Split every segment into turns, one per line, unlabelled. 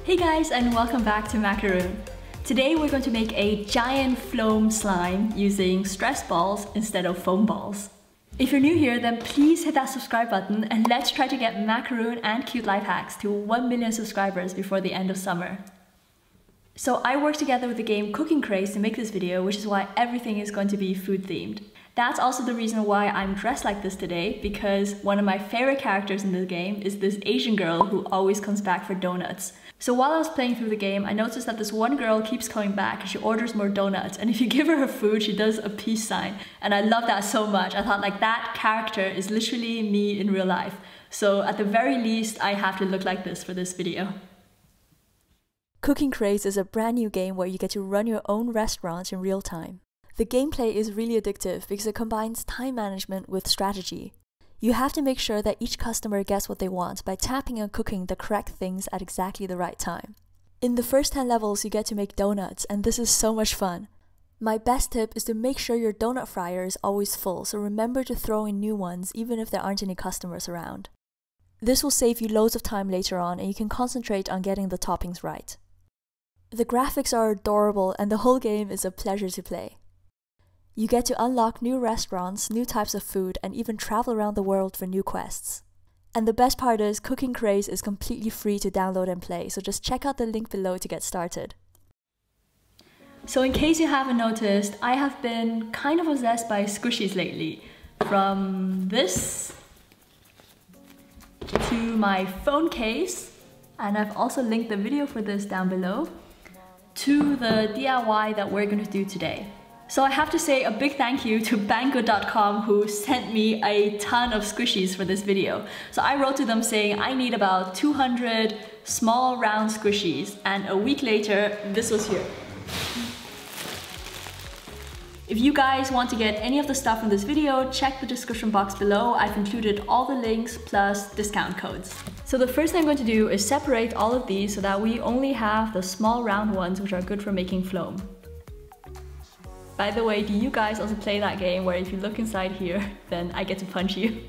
Hey guys, and welcome back to Macaroon. Today we're going to make a giant FLOAM slime using stress balls instead of foam balls. If you're new here, then please hit that subscribe button and let's try to get Macaroon and Cute Life Hacks to 1 million subscribers before the end of summer. So I worked together with the game Craze to make this video, which is why everything is going to be food themed. That's also the reason why I'm dressed like this today, because one of my favorite characters in the game is this Asian girl who always comes back for donuts. So while I was playing through the game, I noticed that this one girl keeps coming back and she orders more donuts, and if you give her her food, she does a peace sign. And I love that so much. I thought like that character is literally me in real life. So at the very least, I have to look like this for this video.
Craze is a brand new game where you get to run your own restaurants in real time. The gameplay is really addictive because it combines time management with strategy. You have to make sure that each customer gets what they want by tapping and cooking the correct things at exactly the right time. In the first 10 levels, you get to make donuts, and this is so much fun. My best tip is to make sure your donut fryer is always full, so remember to throw in new ones even if there aren't any customers around. This will save you loads of time later on, and you can concentrate on getting the toppings right. The graphics are adorable, and the whole game is a pleasure to play. You get to unlock new restaurants, new types of food, and even travel around the world for new quests. And the best part is, Craze is completely free to download and play, so just check out the link below to get started.
So in case you haven't noticed, I have been kind of obsessed by squishies lately. From this to my phone case, and I've also linked the video for this down below, to the DIY that we're going to do today. So I have to say a big thank you to Banggood.com who sent me a ton of squishies for this video. So I wrote to them saying I need about 200 small round squishies, and a week later this was here. If you guys want to get any of the stuff in this video, check the description box below. I've included all the links plus discount codes. So the first thing I'm going to do is separate all of these so that we only have the small round ones, which are good for making FLOAM. By the way, do you guys also play that game where if you look inside here, then I get to punch you?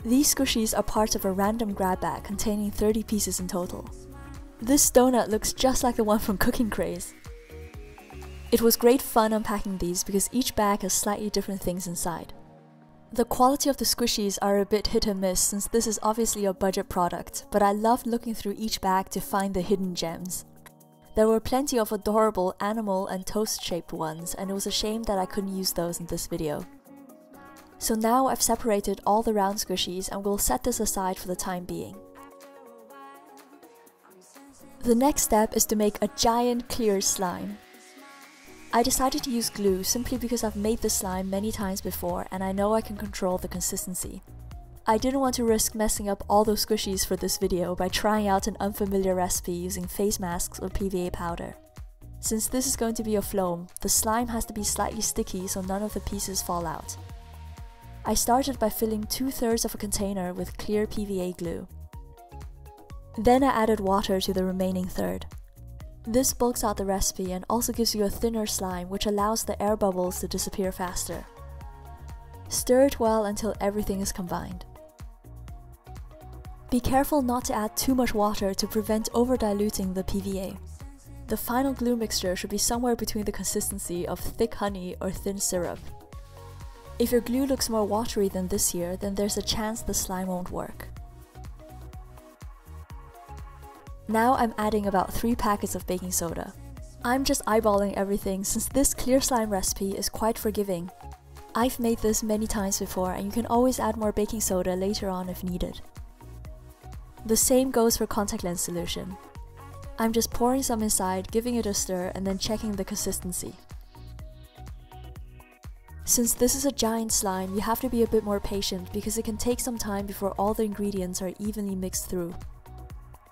These squishies are part of a random grab bag containing 30 pieces in total. This donut looks just like the one from Craze. It was great fun unpacking these because each bag has slightly different things inside. The quality of the squishies are a bit hit and miss since this is obviously a budget product, but I loved looking through each bag to find the hidden gems. There were plenty of adorable animal and toast-shaped ones, and it was a shame that I couldn't use those in this video. So now I've separated all the round squishies and we'll set this aside for the time being. The next step is to make a giant clear slime. I decided to use glue simply because I've made this slime many times before and I know I can control the consistency. I didn't want to risk messing up all those squishies for this video by trying out an unfamiliar recipe using face masks or PVA powder. Since this is going to be a FLOAM, the slime has to be slightly sticky so none of the pieces fall out. I started by filling 2/3 of a container with clear PVA glue. Then I added water to the remaining third. This bulks out the recipe and also gives you a thinner slime, which allows the air bubbles to disappear faster. Stir it well until everything is combined. Be careful not to add too much water to prevent over-diluting the PVA. The final glue mixture should be somewhere between the consistency of thick honey or thin syrup. If your glue looks more watery than this here, then there's a chance the slime won't work. Now I'm adding about 3 packets of baking soda. I'm just eyeballing everything since this clear slime recipe is quite forgiving. I've made this many times before and you can always add more baking soda later on if needed. The same goes for contact lens solution. I'm just pouring some inside, giving it a stir and then checking the consistency. Since this is a giant slime, you have to be a bit more patient because it can take some time before all the ingredients are evenly mixed through.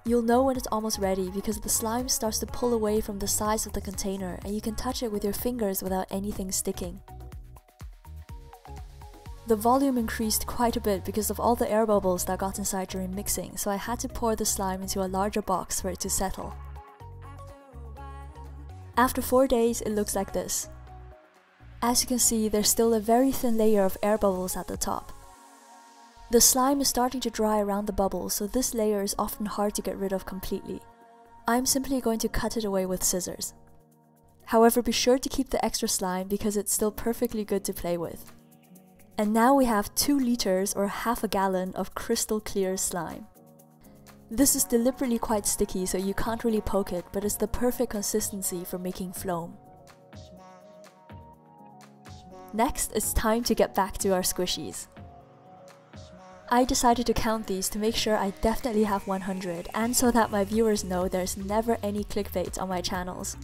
You'll know when it's almost ready because the slime starts to pull away from the sides of the container and you can touch it with your fingers without anything sticking. The volume increased quite a bit because of all the air bubbles that got inside during mixing, so I had to pour the slime into a larger box for it to settle. After 4 days, it looks like this. As you can see, there's still a very thin layer of air bubbles at the top. The slime is starting to dry around the bubbles, so this layer is often hard to get rid of completely. I'm simply going to cut it away with scissors. However, be sure to keep the extra slime because it's still perfectly good to play with. And now we have 2 liters or half a gallon of crystal clear slime. This is deliberately quite sticky, so you can't really poke it, but it's the perfect consistency for making FLOAM. Next, it's time to get back to our squishies. I decided to count these to make sure I definitely have 100, and so that my viewers know there's never any clickbait on my channels.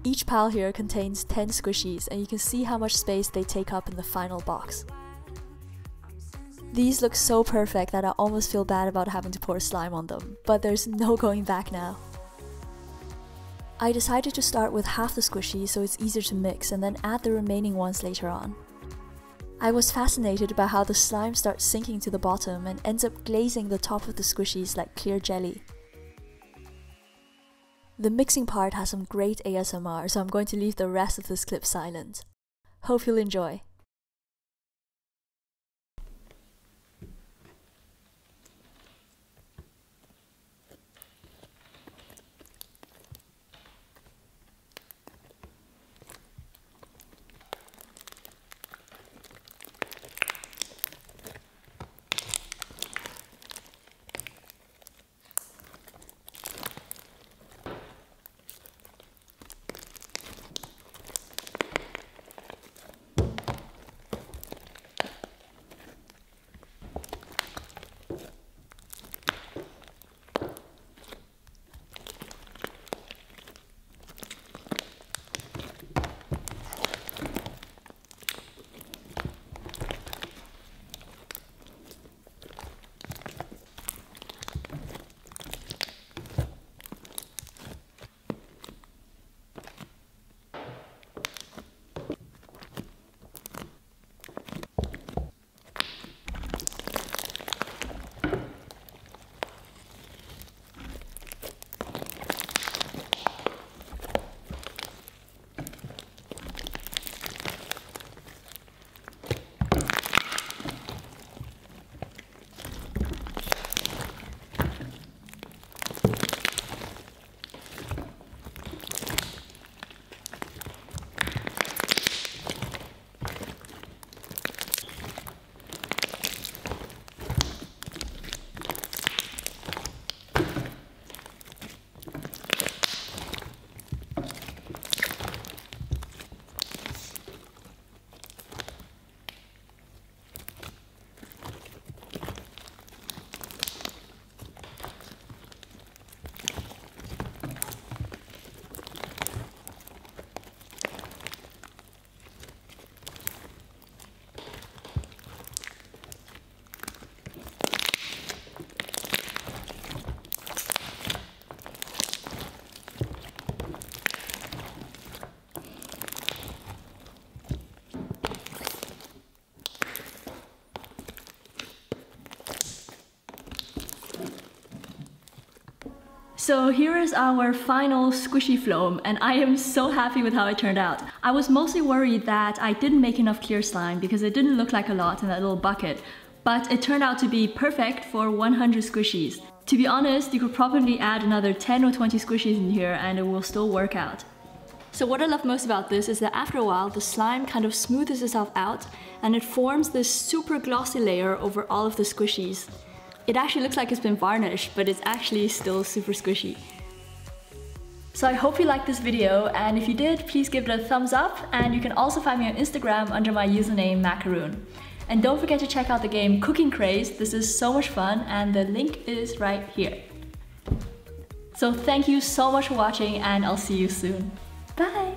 Each pile here contains 10 squishies, and you can see how much space they take up in the final box. These look so perfect that I almost feel bad about having to pour slime on them, but there's no going back now. I decided to start with half the squishy so it's easier to mix and then add the remaining ones later on. I was fascinated by how the slime starts sinking to the bottom and ends up glazing the top of the squishies like clear jelly. The mixing part has some great ASMR, so I'm going to leave the rest of this clip silent. Hope you'll enjoy.
So here is our final squishy FLOAM, and I am so happy with how it turned out. I was mostly worried that I didn't make enough clear slime because it didn't look like a lot in that little bucket, but it turned out to be perfect for 100 squishies. To be honest, you could probably add another 10 or 20 squishies in here and it will still work out. So what I love most about this is that after a while the slime kind of smoothes itself out and it forms this super glossy layer over all of the squishies. It actually looks like it's been varnished, but it's actually still super squishy. So I hope you liked this video, and if you did, please give it a thumbs up, and you can also find me on Instagram under my username Macaroon. And don't forget to check out the game Cooking Craze. This is so much fun and the link is right here. So thank you so much for watching, and I'll see you soon. Bye!